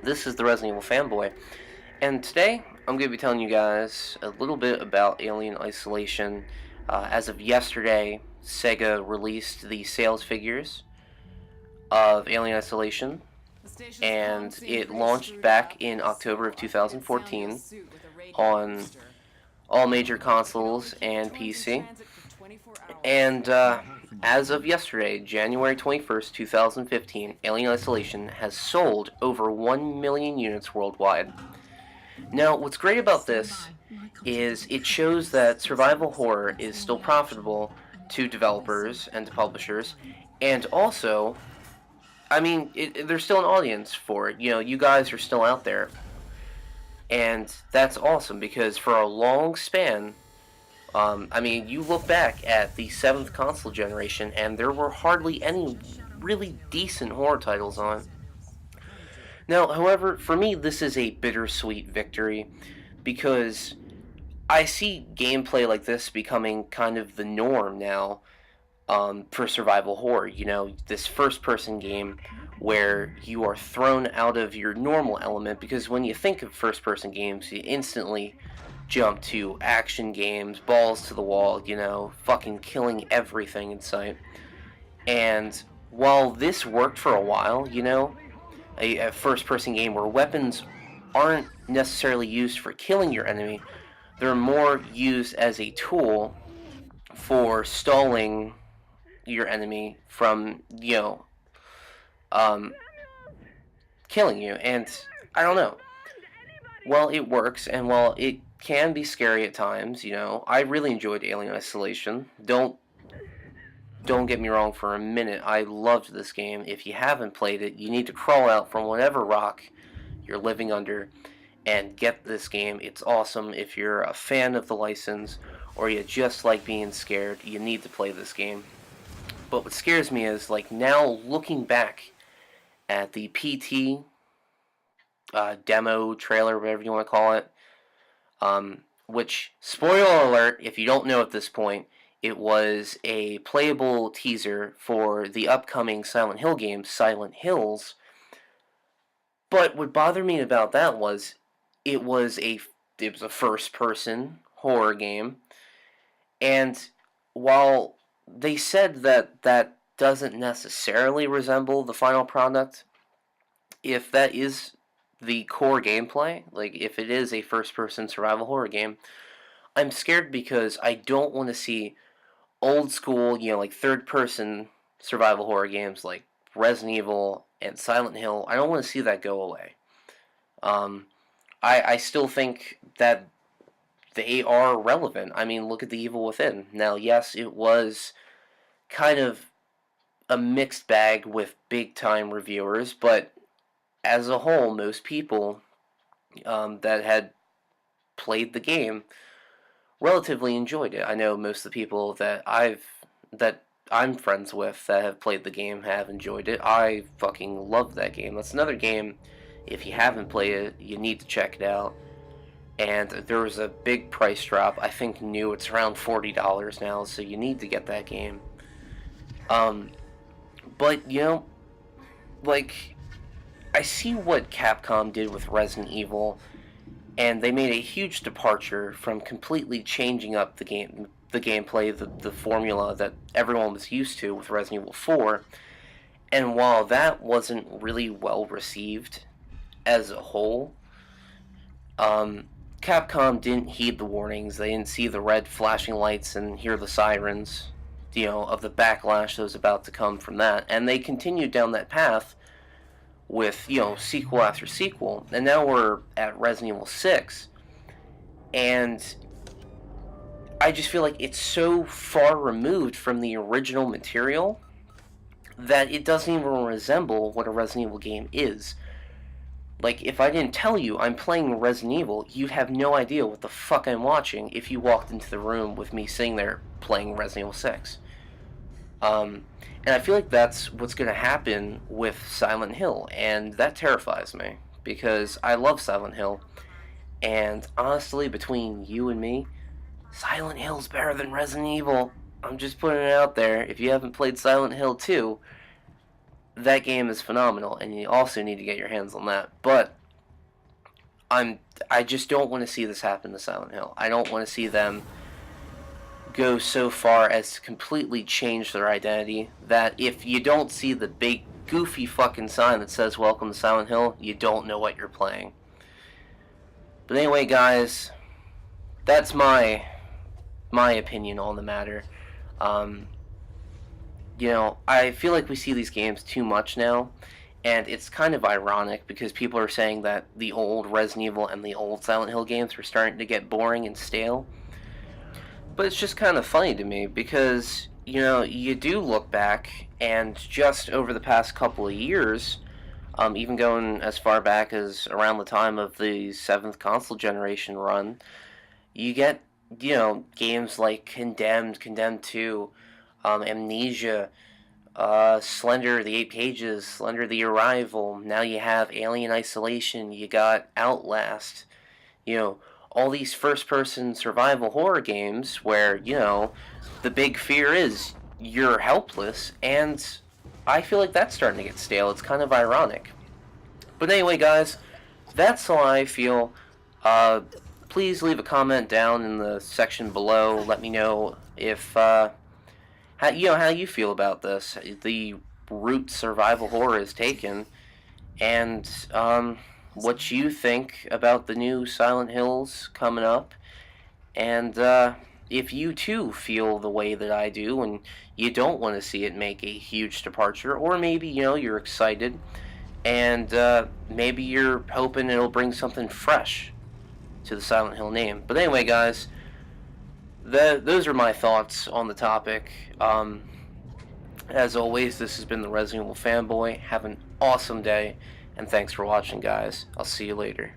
This is the Resident Evil Fanboy, and today I'm going to be telling you guys a little bit about Alien Isolation. As of yesterday, Sega released the sales figures of Alien Isolation, and it launched back in October of 2014 on all major consoles and PC. And as of yesterday, January 21st, 2015, Alien Isolation has sold over 1 million units worldwide. Now, what's great about this is it shows that survival horror is still profitable to developers and to publishers, and also, there's still an audience for it. You know, you guys are still out there, and that's awesome because for a long span, you look back at the 7th console generation, and there were hardly any really decent horror titles on. Now, however, for me, this is a bittersweet victory, because I see gameplay like this becoming kind of the norm now, for survival horror. You know, this first-person game where you are thrown out of your normal element, because when you think of first-person games, you instantly jump to action games, balls to the wall, you know, fucking killing everything in sight. And while this worked for a while, you know, a first-person game where weapons aren't necessarily used for killing your enemy, they're more used as a tool for stalling your enemy from, killing you. And I don't know. While it works, and while it can be scary at times, you know, I really enjoyed Alien Isolation. Don't get me wrong for a minute. I loved this game. If you haven't played it, you need to crawl out from whatever rock you're living under and get this game. It's awesome. If you're a fan of the license, or you just like being scared, you need to play this game. But what scares me is, like, now looking back at the PT demo, trailer, whatever you want to call it, which, spoiler alert, if you don't know at this point, it was a playable teaser for the upcoming Silent Hill game, Silent Hills. But what bothered me about that was it was a first-person horror game, and while they said that that doesn't necessarily resemble the final product, if that is the core gameplay, like if it is a first-person survival horror game, I'm scared because I don't want to see old school, you know, like third-person survival horror games like Resident Evil and Silent Hill. I don't want to see that go away. I still think that they are relevant. I mean, look at The Evil Within. Now, yes, it was kind of a mixed bag with big-time reviewers, but as a whole, most people that had played the game relatively enjoyed it. I know most of the people that I'm friends with that have played the game have enjoyed it. I fucking love that game. That's another game, if you haven't played it, you need to check it out. And there was a big price drop. I think new, it's around $40 now, so you need to get that game. But, you know, like, I see what Capcom did with Resident Evil, and they made a huge departure from completely changing up the gameplay, the formula that everyone was used to with Resident Evil 4. And while that wasn't really well received as a whole, Capcom didn't heed the warnings. They didn't see the red flashing lights and hear the sirens, you know, of the backlash that was about to come from that. And they continued down that path with, you know, sequel after sequel. And now we're at Resident Evil 6. And I just feel like it's so far removed from the original material that it doesn't even resemble what a Resident Evil game is. Like, if I didn't tell you I'm playing Resident Evil, you'd have no idea what the fuck I'm watching if you walked into the room with me sitting there playing Resident Evil 6. And I feel like that's what's going to happen with Silent Hill, and that terrifies me, because I love Silent Hill, and honestly, between you and me, Silent Hill's better than Resident Evil. I'm just putting it out there. If you haven't played Silent Hill 2, that game is phenomenal, and you also need to get your hands on that. But I just don't want to see this happen to Silent Hill. I don't want to see them go so far as to completely change their identity that if you don't see the big goofy fucking sign that says welcome to Silent Hill, you don't know what you're playing. But anyway, guys, that's my opinion on the matter. Um, I feel like we see these games too much now, and it's kind of ironic because people are saying that the old Resident Evil and the old Silent Hill games were starting to get boring and stale. But it's just kind of funny to me because, you do look back, and just over the past couple of years, even going as far back as around the time of the 7th console generation run, you get, games like Condemned 2, Amnesia, Slender, The Eight Pages, Slender, The Arrival. Now you have Alien Isolation, you got Outlast, all these first-person survival horror games where, the big fear is you're helpless, and I feel like that's starting to get stale. It's kind of ironic. But anyway, guys, that's all I feel. Please leave a comment down in the section below. Let me know if, how you feel about this. The route survival horror is taken, and, what you think about the new Silent Hills coming up, and if you too feel the way that I do and you don't want to see it make a huge departure, or maybe you're excited and maybe you're hoping it'll bring something fresh to the Silent Hill name. But anyway, guys, those are my thoughts on the topic. As always, this has been the Resident Evil Fanboy. Have an awesome day, and thanks for watching, guys. I'll see you later.